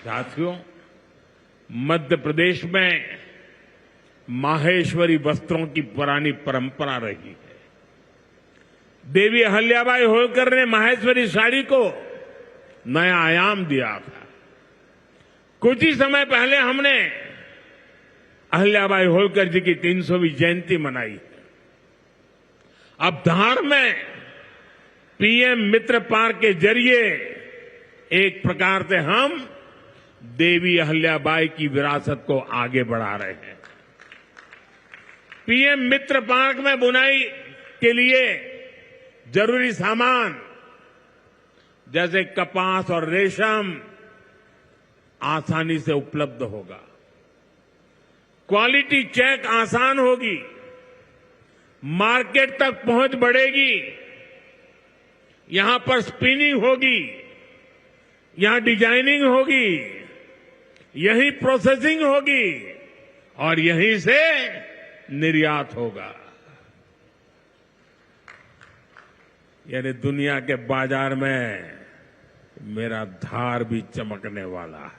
साथियों, मध्य प्रदेश में माहेश्वरी वस्त्रों की पुरानी परंपरा रही है। देवी अहिल्याबाई होलकर ने माहेश्वरी साड़ी को नया आयाम दिया था। कुछ ही समय पहले हमने अहिल्याबाई होलकर जी की 300वीं जयंती मनाई है। अब धार में पीएम मित्र पार्क के जरिए एक प्रकार से हम देवी अहिल्याबाई की विरासत को आगे बढ़ा रहे हैं। पीएम मित्र पार्क में बुनाई के लिए जरूरी सामान जैसे कपास और रेशम आसानी से उपलब्ध होगा। क्वालिटी चेक आसान होगी, मार्केट तक पहुंच बढ़ेगी। यहां पर स्पिनिंग होगी, यहां डिजाइनिंग होगी, यहीं प्रोसेसिंग होगी और यहीं से निर्यात होगा। यानी दुनिया के बाजार में मेरा धार भी चमकने वाला है।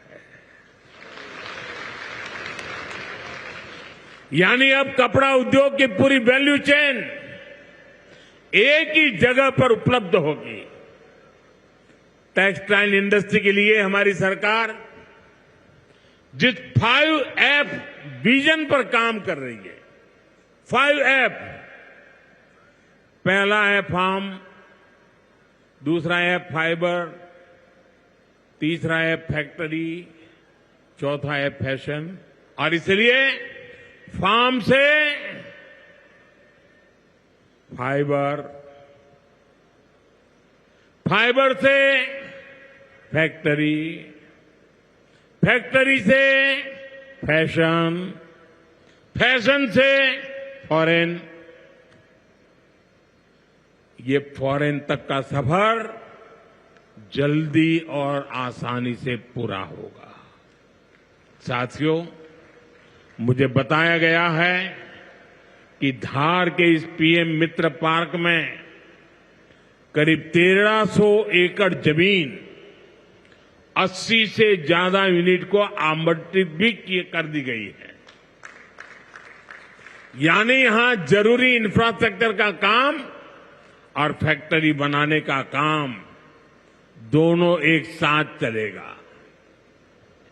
यानी अब कपड़ा उद्योग की पूरी वैल्यू चेन एक ही जगह पर उपलब्ध होगी। टेक्सटाइल इंडस्ट्री के लिए हमारी सरकार जिस 5F विजन पर काम कर रही है, 5F, पहला है फार्म, दूसरा है फाइबर, तीसरा है फैक्ट्री, चौथा है फैशन। और इसलिए फार्म से फाइबर, फाइबर से फैक्ट्री, फैक्ट्री से फैशन, फैशन से फॉरेन, ये फॉरेन तक का सफर जल्दी और आसानी से पूरा होगा। साथियों, मुझे बताया गया है कि धार के इस पीएम मित्र पार्क में करीब 1300 एकड़ जमीन 80 से ज्यादा यूनिट को आवंटित भी कर दी गई है। यानी यहां जरूरी इंफ्रास्ट्रक्चर का काम और फैक्ट्री बनाने का काम दोनों एक साथ चलेगा।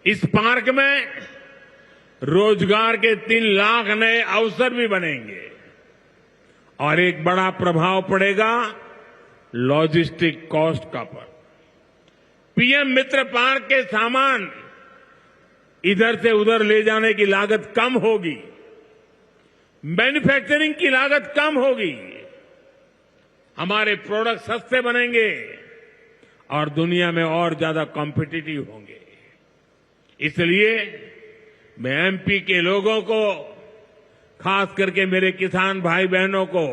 इस पार्क में रोजगार के 3 लाख नए अवसर भी बनेंगे और एक बड़ा प्रभाव पड़ेगा लॉजिस्टिक कॉस्ट का पर। पीएम मित्र पार्क के सामान इधर से उधर ले जाने की लागत कम होगी, मैन्युफैक्चरिंग की लागत कम होगी, हमारे प्रोडक्ट सस्ते बनेंगे और दुनिया में और ज्यादा कॉम्पिटिटिव होंगे। इसलिए मैं एमपी के लोगों को, खास करके मेरे किसान भाई बहनों को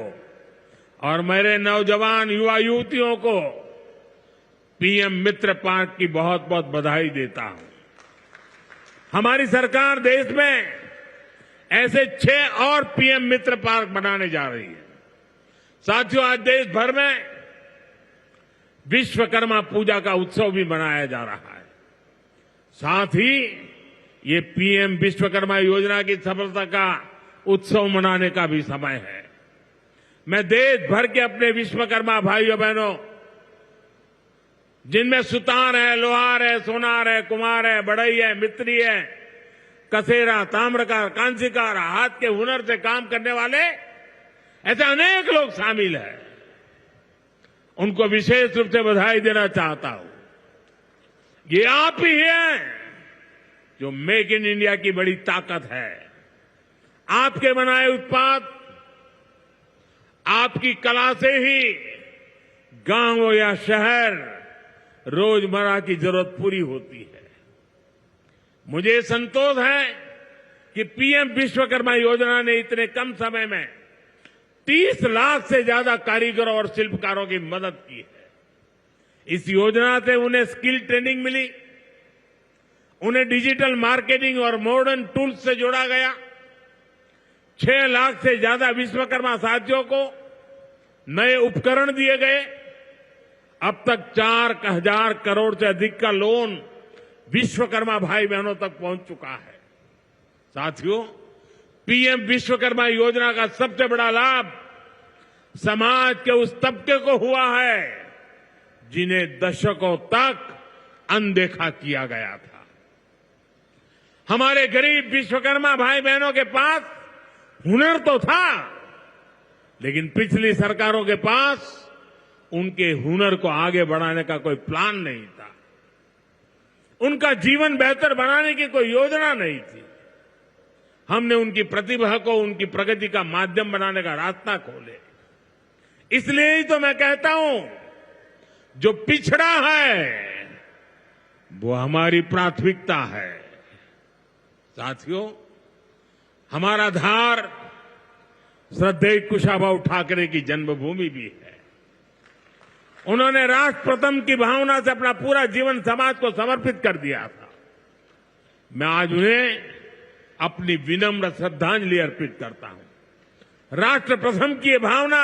और मेरे नौजवान युवा युवतियों को पीएम मित्र पार्क की बहुत बहुत बधाई देता हूं। हमारी सरकार देश में ऐसे 6 और पीएम मित्र पार्क बनाने जा रही है। साथियों, आज देश भर में विश्वकर्मा पूजा का उत्सव भी मनाया जा रहा है। साथ ही ये पीएम विश्वकर्मा योजना की सफलता का उत्सव मनाने का भी समय है। मैं देश भर के अपने विश्वकर्मा भाइयों बहनों, जिनमें सुतार है, लोहार है, सोनार है, कुम्हार है, बढ़ई है, मिस्त्री है, कसेरा, ताम्रकार, कांसीकार, हाथ के हुनर से काम करने वाले ऐसे अनेक लोग शामिल हैं, उनको विशेष रूप से बधाई देना चाहता हूं। ये आप ही हैं जो मेक इन इंडिया की बड़ी ताकत है। आपके बनाए उत्पाद, आपकी कला से ही गांव या शहर रोजमर्रा की जरूरत पूरी होती है। मुझे संतोष है कि पीएम विश्वकर्मा योजना ने इतने कम समय में 30 लाख से ज्यादा कारीगरों और शिल्पकारों की मदद की है। इस योजना से उन्हें स्किल ट्रेनिंग मिली, उन्हें डिजिटल मार्केटिंग और मॉडर्न टूल्स से जोड़ा गया। 6 लाख से ज्यादा विश्वकर्मा साथियों को नए उपकरण दिए गए। अब तक 4,000 करोड़ से अधिक का लोन विश्वकर्मा भाई बहनों तक पहुंच चुका है। साथियों, पीएम विश्वकर्मा योजना का सबसे बड़ा लाभ समाज के उस तबके को हुआ है जिन्हें दशकों तक अनदेखा किया गया था। हमारे गरीब विश्वकर्मा भाई बहनों के पास हुनर तो था, लेकिन पिछली सरकारों के पास उनके हुनर को आगे बढ़ाने का कोई प्लान नहीं था। उनका जीवन बेहतर बनाने की कोई योजना नहीं थी। हमने उनकी प्रतिभा को उनकी प्रगति का माध्यम बनाने का रास्ता खोले। इसलिए ही तो मैं कहता हूं, जो पिछड़ा है वो हमारी प्राथमिकता है। साथियों, हमारा धार श्रद्धेय कुशाभाऊ ठाकरे की जन्मभूमि भी है। उन्होंने राष्ट्र प्रथम की भावना से अपना पूरा जीवन समाज को समर्पित कर दिया था। मैं आज उन्हें अपनी विनम्र श्रद्धांजलि अर्पित करता हूं। राष्ट्र प्रथम की ये भावना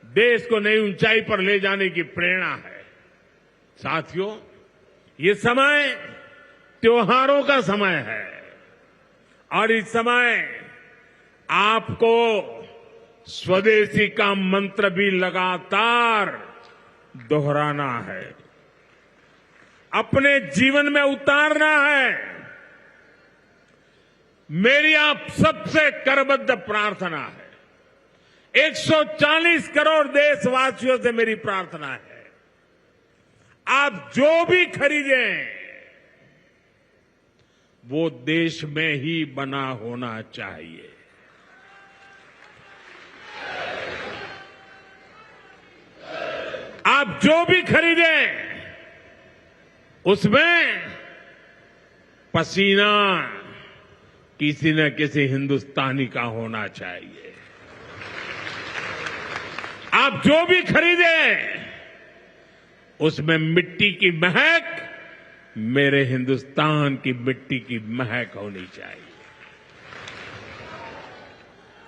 देश को नई ऊंचाई पर ले जाने की प्रेरणा है। साथियों, ये समय त्योहारों का समय है और इस समय आपको स्वदेशी का मंत्र भी लगातार दोहराना है, अपने जीवन में उतारना है। मेरी आप सबसे करबद्ध प्रार्थना है, 140 करोड़ देशवासियों से मेरी प्रार्थना है, आप जो भी खरीदें वो देश में ही बना होना चाहिए। आप जो भी खरीदें उसमें पसीना किसी न किसी हिंदुस्तानी का होना चाहिए। आप जो भी खरीदें उसमें मिट्टी की महक मेरे हिंदुस्तान की मिट्टी की महक होनी चाहिए।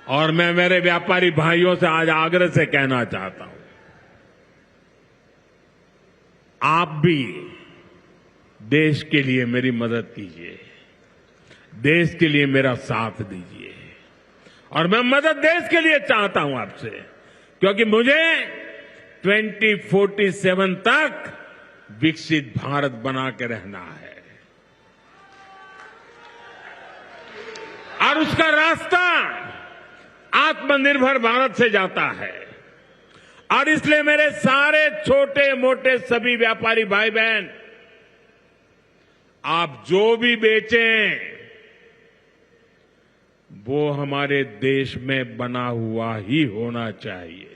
और मैं मेरे व्यापारी भाइयों से आज आग्रह से कहना चाहता हूं, आप भी देश के लिए मेरी मदद कीजिए, देश के लिए मेरा साथ दीजिए। और मैं मदद देश के लिए चाहता हूं आपसे, क्योंकि मुझे 2047 तक विकसित भारत बना के रहना है और उसका रास्ता आत्मनिर्भर भारत से जाता है। और इसलिए मेरे सारे छोटे मोटे सभी व्यापारी भाई बहन, आप जो भी बेचें वो हमारे देश में बना हुआ ही होना चाहिए।